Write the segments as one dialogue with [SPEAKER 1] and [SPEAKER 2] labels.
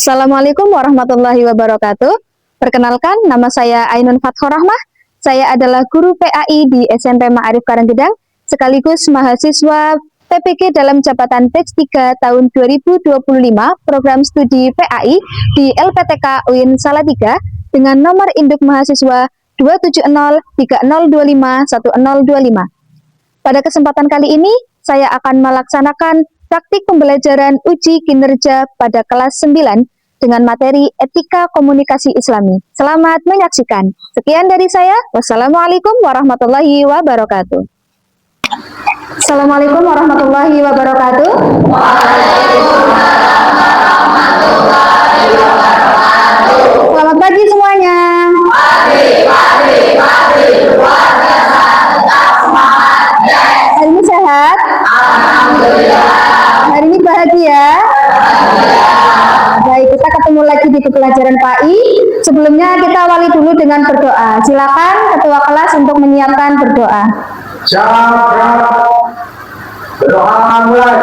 [SPEAKER 1] Assalamualaikum warahmatullahi wabarakatuh. Perkenalkan, nama saya Ainun Fathurrahmah. Saya adalah guru PAI di SMP Ma'arif Karanggedang, sekaligus mahasiswa PPG dalam jabatan batch 3 tahun 2025 program studi PAI di LPTK UIN Salatiga dengan nomor induk mahasiswa 27030251025. Pada kesempatan kali ini, saya akan melaksanakan praktik pembelajaran uji kinerja pada kelas 9 dengan materi Etika Komunikasi Islami. Selamat menyaksikan. Sekian dari saya. Wassalamualaikum warahmatullahi wabarakatuh. Assalamualaikum warahmatullahi wabarakatuh. Selamat pagi semuanya. Hari ini sehat? Alhamdulillah. Hari ini bahagia? Baik, kita ketemu lagi di pelajaran PAI. Sebelumnya kita awali dulu dengan berdoa. Silakan ketua kelas untuk menyiapkan berdoa.
[SPEAKER 2] Siap, berdoa mulai.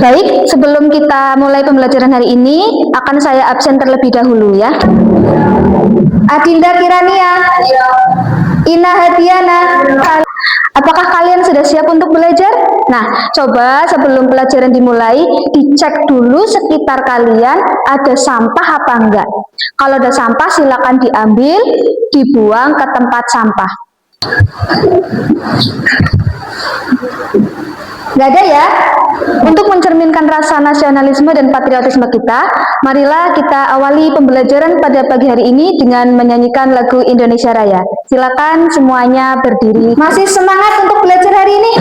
[SPEAKER 1] Baik, sebelum kita mulai pembelajaran hari ini, akan saya absen terlebih dahulu ya. Adinda Kirania, Ina Hadiana, apakah kalian sudah siap untuk belajar? Nah, coba sebelum pelajaran dimulai, dicek dulu sekitar kalian ada sampah apa enggak. Kalau ada sampah, silakan diambil, dibuang ke tempat sampah. Nggak ada ya? Untuk mencerminkan rasa nasionalisme dan patriotisme kita, marilah kita awali pembelajaran pada pagi hari ini dengan menyanyikan lagu Indonesia Raya. Silakan semuanya berdiri. Masih semangat untuk belajar hari ini?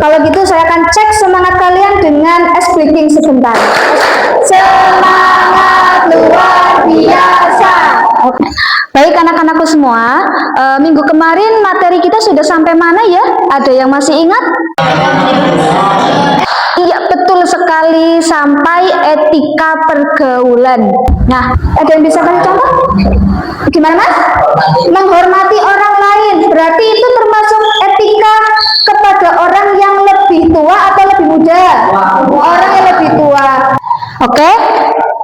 [SPEAKER 1] Kalau gitu saya akan cek semangat kalian dengan ice breaking sebentar. Semangat luar biasa. Oke. Baik anak-anakku semua, minggu kemarin materi kita sudah sampai mana ya? Ada yang masih ingat? Iya, betul sekali, sampai etika pergaulan. Nah, ada yang bisa kasih contoh? Gimana Mas? Menghormati orang lain, berarti itu termasuk etika kepada orang yang lebih tua atau lebih muda? Orang yang lebih tua. Oke,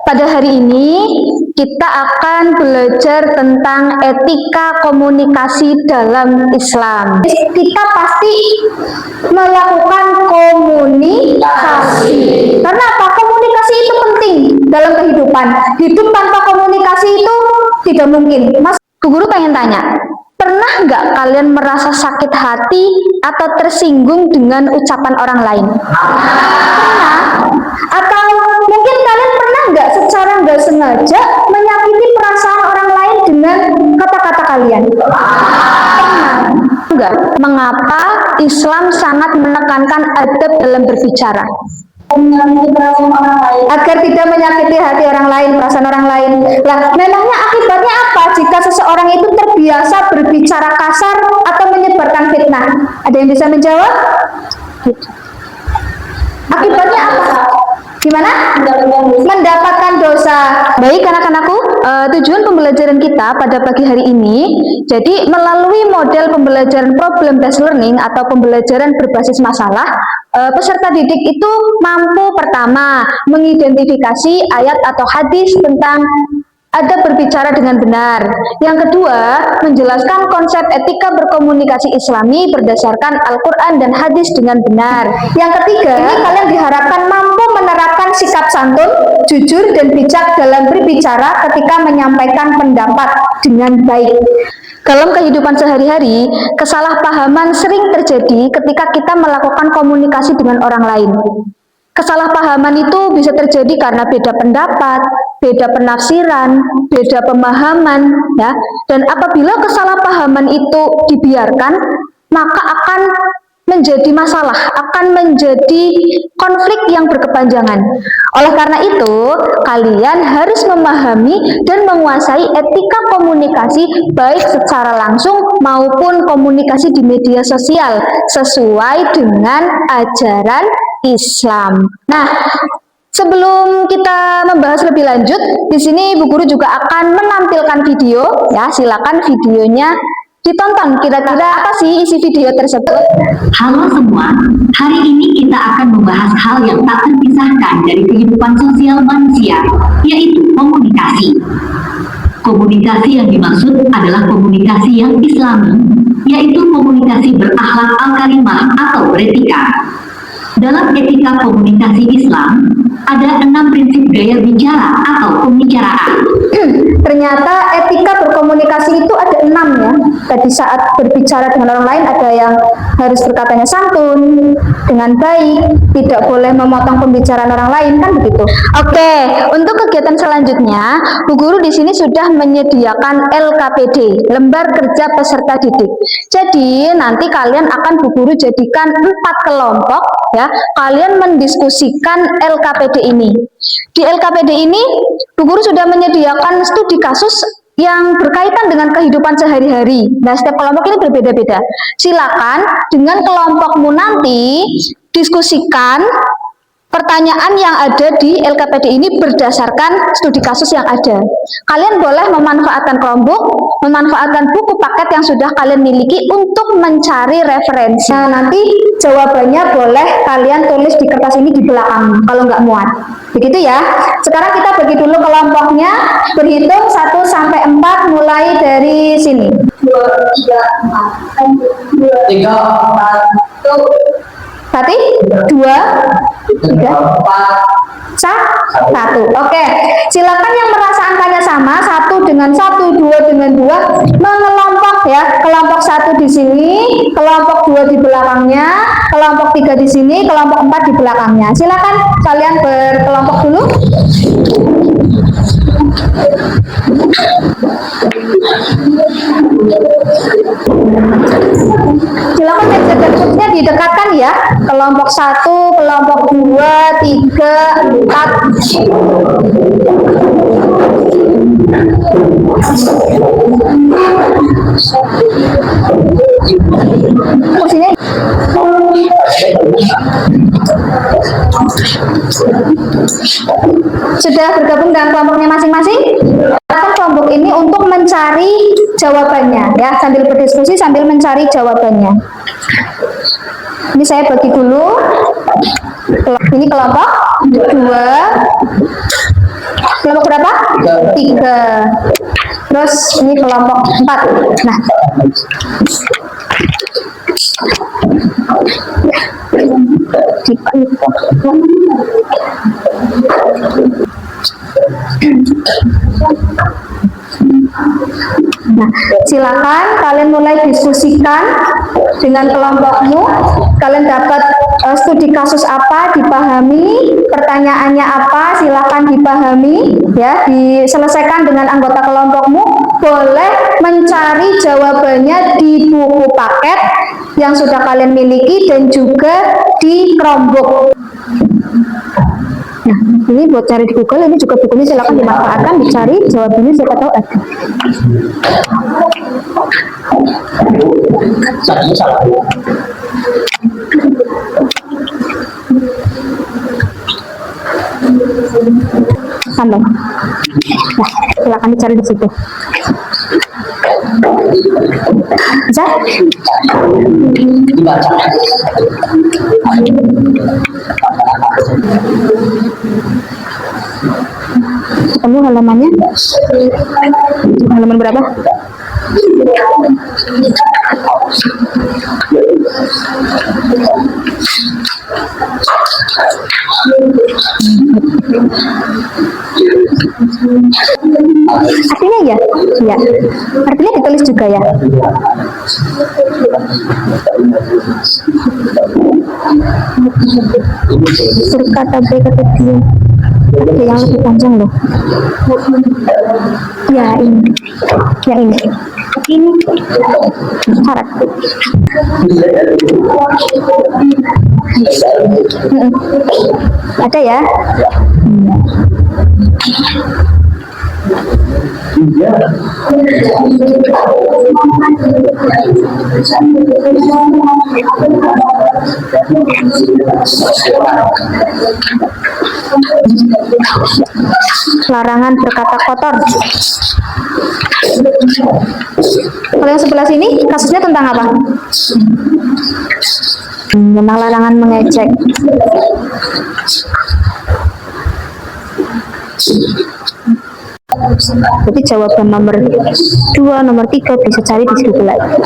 [SPEAKER 1] pada hari ini kita akan belajar tentang etika komunikasi dalam Islam. Kita pasti melakukan komunikasi. Karena apa? Komunikasi itu penting dalam kehidupan. Hidup tanpa komunikasi itu tidak mungkin. Mas, guru pengen tanya, pernah nggak kalian merasa sakit hati atau tersinggung dengan ucapan orang lain? Pernah? Atau mungkin kalian pernah nggak secara nggak sengaja menyakiti perasaan orang lain dengan kata-kata kalian? Pernah? Enggak. Mengapa Islam sangat menekankan adab dalam berbicara? Agar tidak menyakiti hati orang lain, perasaan orang lain. Lah, memangnya akibatnya apa jika seseorang itu terbiasa berbicara kasar atau menyebarkan fitnah? Ada yang bisa menjawab? Akibatnya apa? Gimana? Mendapatkan dosa. Baik anak-anakku, tujuan pembelajaran kita pada pagi hari ini, jadi melalui model pembelajaran problem based learning atau pembelajaran berbasis masalah, peserta didik itu mampu pertama mengidentifikasi ayat atau hadis tentang adab berbicara dengan benar. Yang kedua, menjelaskan konsep etika berkomunikasi Islami berdasarkan Al-Quran dan hadis dengan benar. Yang ketiga, ini kalian diharapkan mampu menerapkan sikap santun, jujur, dan bijak dalam berbicara ketika menyampaikan pendapat dengan baik. Dalam kehidupan sehari-hari, kesalahpahaman sering terjadi ketika kita melakukan komunikasi dengan orang lain. Kesalahpahaman itu bisa terjadi karena beda pendapat, beda penafsiran, beda pemahaman, ya. Dan apabila kesalahpahaman itu dibiarkan, maka akan menjadi masalah, akan menjadi konflik yang berkepanjangan. Oleh karena itu, kalian harus memahami dan menguasai etika komunikasi baik secara langsung maupun komunikasi di media sosial sesuai dengan ajaran Islam. Nah, Sebelum kita membahas lebih lanjut, di sini Bu Guru juga akan menampilkan video, ya. Silakan videonya ditonton. Kira-kira apa sih isi video tersebut?
[SPEAKER 3] Halo semua, hari ini kita akan membahas hal yang tak terpisahkan dari kehidupan sosial manusia, yaitu komunikasi. Komunikasi yang dimaksud adalah komunikasi yang islami, yaitu komunikasi berakhlak al-karimah atau beretika. Dalam etika komunikasi Islam, ada 6 prinsip gaya bicara atau pembicaraan.
[SPEAKER 1] Ternyata etika berkomunikasi itu ada 6 ya. Tadi saat berbicara dengan orang lain ada yang harus berkatanya santun, dengan baik, tidak boleh memotong pembicaraan orang lain, kan begitu. Oke, untuk kegiatan selanjutnya, Bu Guru di sini sudah menyediakan LKPD, lembar kerja peserta didik. Jadi nanti kalian akan Bu Guru jadikan 4 kelompok ya. Kalian mendiskusikan LKPD ini. Di LKPD ini, Bu Guru sudah menyediakan studi kasus yang berkaitan dengan kehidupan sehari-hari. Nah, setiap kelompok ini berbeda-beda. Silakan dengan kelompokmu nanti diskusikan pertanyaan yang ada di LKPD ini berdasarkan studi kasus yang ada. Kalian boleh memanfaatkan Chromebook, memanfaatkan buku paket yang sudah kalian miliki untuk mencari referensi. Nah, nanti jawabannya boleh kalian tulis di kertas ini di belakang kalau nggak muat. Begitu ya. Sekarang kita bagi dulu kelompoknya, berhitung 1 sampai 4 mulai dari sini. 2, 3, 4,
[SPEAKER 2] 3, 4,
[SPEAKER 1] Berarti 2, 3, 1. Oke, silakan yang merasa angkanya sama, 1 dengan 1, 2 dengan 2, mengelompok ya. Kelompok 1 di sini, kelompok 2 di belakangnya, kelompok 3 di sini, kelompok 4 di belakangnya. Silakan kalian berkelompok dulu. Silakan meja didekatkan ya. Kelompok 1, kelompok 2, 3, 4. Posisinya sudah bergabung dengan kelompoknya masing-masing. Kelompok ini untuk mencari jawabannya ya, sambil berdiskusi sambil mencari jawabannya. Ini saya bagi dulu. Ini kelompok 2. Kelompok berapa? 3. Terus ini kelompok 4. Nah, nah, silakan kalian mulai diskusikan dengan kelompokmu. Kalian dapat studi kasus apa, dipahami, pertanyaannya apa, silakan dipahami ya, diselesaikan dengan anggota kelompokmu. Boleh mencari jawabannya di buku paket yang sudah kalian miliki dan juga di Chromebook. Nah, ini buat cari di Google, ini juga bukunya silakan dimanfaatkan, dicari jawabannya, siapa tahu ada. Sampai. Nah, silakan dicari di situ. Bisa? Ketemu halamannya? Halaman berapa? Artinya ya? Ya. Artinya ditulis juga ya? Berkata berkata dia. Ada yang lebih panjang loh. Ya ini. Yang ini. Ini syarat. Ada ya? Larangan berkata kotor. Kalau yang sebelah sini kasusnya tentang apa? Tentang larangan mengejek. Jadi jawaban nomor 2, nomor 3 bisa cari di situ lagi.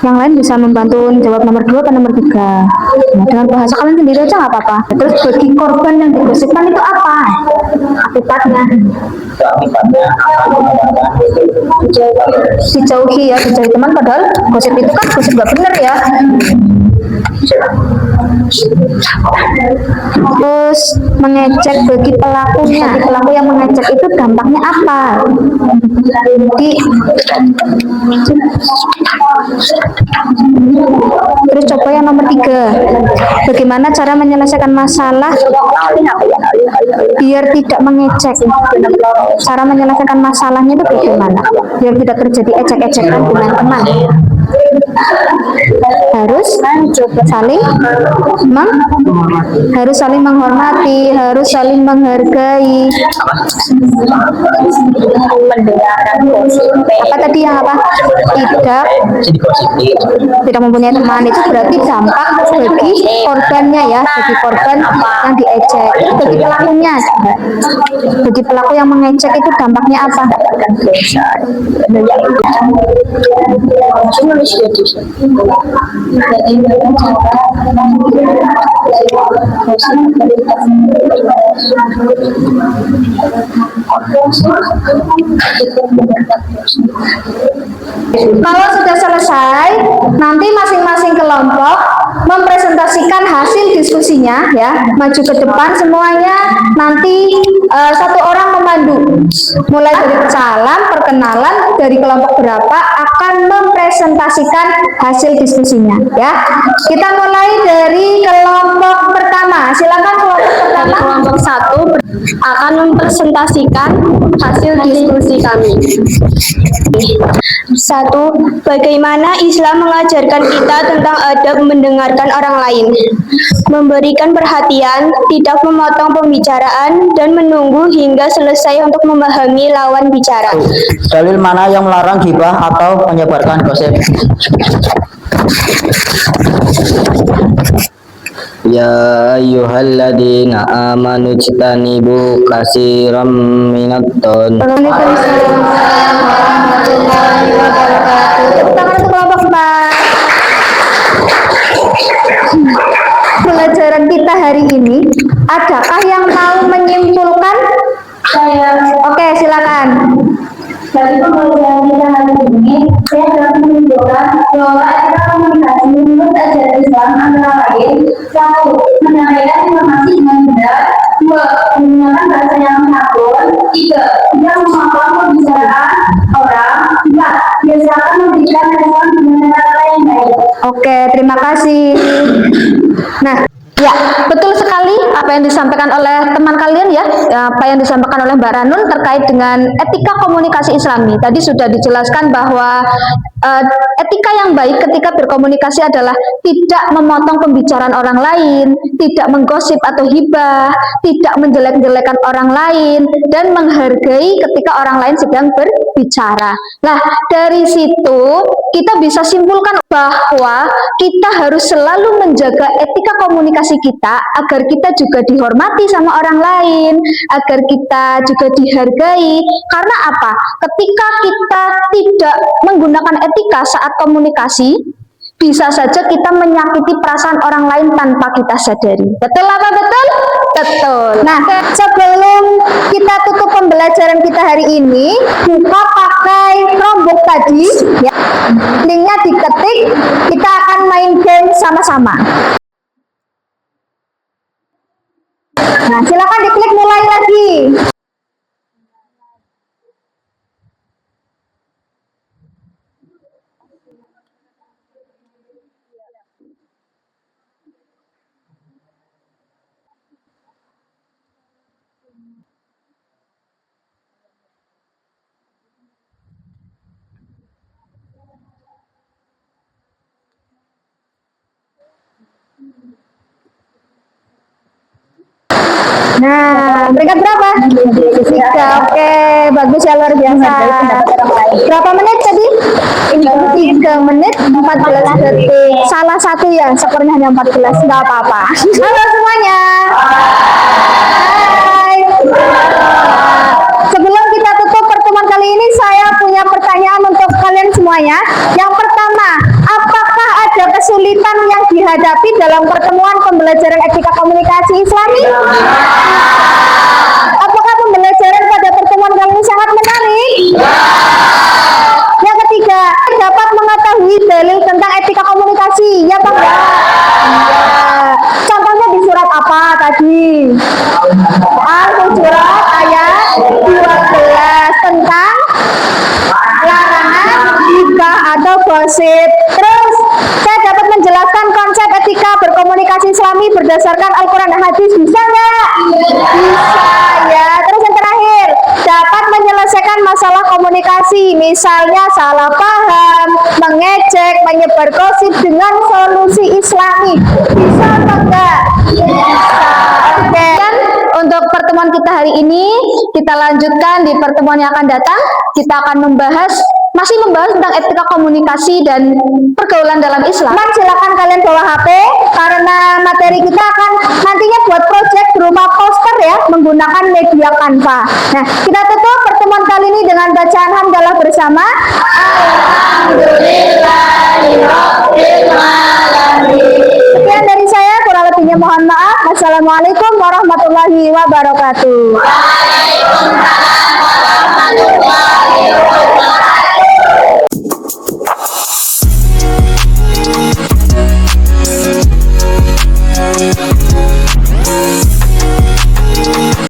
[SPEAKER 1] Yang lain bisa membantu jawab nomor 2 atau nomor 3. Nah, dengan bahasa kalian sendiri aja nggak apa-apa. Terus bagi korban yang digosipkan itu apa? Akibatnya? Dijauhi ya, dijauhi teman, padahal gosip itu kan gosip nggak benar ya. Terus mengejek bagi pelakunya, bagi pelaku yang mengejek itu dampaknya apa? Jadi terus coba yang nomor 3, bagaimana cara menyelesaikan masalah biar tidak mengejek? Cara menyelesaikan masalahnya itu bagaimana biar tidak terjadi ejek-ejekan dengan teman? Harus saling menghormati, harus saling menghargai. Apa tadi yang apa? Tidak mempunyai teman itu berarti dampak bagi korbannya ya, bagi korban yang diejek, bagi pelakunya juga. Bagi pelaku yang mengejek itu dampaknya apa? Kalau sudah selesai, nanti masing-masing kelompok mempresentasikan hasil diskusinya ya, maju ke depan semuanya. Nanti satu orang memandu, mulai dari salam perkenalan dari kelompok berapa akan mempresentasikan hasil diskusinya ya. Kita mulai dari kelompok pertama. Silakan kelompok pertama.
[SPEAKER 2] Kelompok 1 akan mempresentasikan hasil diskusi kami. 1. Bagaimana Islam mengajarkan kita tentang adab mendengarkan orang lain, memberikan perhatian, tidak memotong pembicaraan, dan menunggu hingga selesai untuk memahami lawan bicara.
[SPEAKER 4] Dalil mana yang melarang ghibah atau menyebarkan gosip? Ya ayyuhalladzina amanu ijtanibu katsiran minad dhon.
[SPEAKER 1] Waalaikumsalam warahmatullahi wabarakatuh. Tepuk tangan untuk kelompok 4. Pelajaran kita hari ini, adakah yang mau menyimpulkan? Oke, silakan.
[SPEAKER 2] Dari pembelajaran kita hari ini, saya dapat menunjukkan bahwa etika komunikasi menurut ajaran Islam antara lain: 1. Menyampaikan informasi dengan benar, 2. Menggunakan bahasa yang santun, 3. Tidak memotong pembicaraan orang, 4. Biasakan memberikan respon dengan kata yang baik.
[SPEAKER 1] Oke, terima kasih. Nah, ya, betul sekali apa yang disampaikan oleh teman kalian ya, apa yang disampaikan oleh Mbak Ranun terkait dengan etika komunikasi Islami. Tadi sudah dijelaskan bahwa etika yang baik ketika berkomunikasi adalah tidak memotong pembicaraan orang lain, tidak menggosip atau hibah, tidak menjelek-jelekan orang lain, dan menghargai ketika orang lain sedang berbicara. Nah, dari situ kita bisa simpulkan bahwa kita harus selalu menjaga etika komunikasi kita agar kita juga dihormati sama orang lain, agar kita juga dihargai. Karena apa? Ketika kita tidak menggunakan etika saat komunikasi, bisa saja kita menyakiti perasaan orang lain tanpa kita sadari. Betul apa betul? Betul. Nah, sebelum kita tutup pembelajaran kita hari ini, buka pakai Chromebook tadi, ya. Linknya diketik, kita akan main game sama-sama. Nah, silakan diklik mulai lagi. Nah, peringkat berapa? 3. Oke, bagus ya, luar biasa. Berapa menit tadi? 3 menit 14 detik. Salah satu ya, skornya hanya 14. Enggak apa-apa. Halo semuanya. Hai. Sebelum kita tutup pertemuan kali ini, saya punya pertanyaan untuk kalian semuanya. Yang pertama, apakah ada kesulitan yang dihadapi dalam pertemuan pembelajaran etika komunikasi Islami? Apakah pembelajaran pada pertemuan kali ini sangat menarik? Yang ketiga, dapat mengetahui dalil tentang etika komunikasi, ya Pak? Ya. Contohnya di surat apa tadi? Al-Hujurat ayat 12 tentang larangan nikah atau gosip. Terus saya dapat menjelaskan konsep etika berkomunikasi Islami berdasarkan Al-Quran dan Hadis, bisa nggak? Bisa ya. Terus yang terakhir, dapat menyelesaikan masalah komunikasi, misalnya salah paham, mengejek, menyebar gosip dengan solusi Islami. Bisa apa enggak? Bisa. Oke. Dan untuk pertemuan kita hari ini, kita lanjutkan di pertemuan yang akan datang. Kita akan masih membahas tentang etika komunikasi dan pergaulan dalam Islam. Silakan kalian bawa HP karena materi kita akan nantinya buat project berupa poster ya, menggunakan media Canva. Nah, kita tutup pertemuan kali ini dengan bacaan hamdalah bersama. Sekian dari saya, kurang lebihnya mohon maaf. Wassalamualaikum warahmatullahi wabarakatuh. Waalaikumsalam warahmatullahi wabarakatuh.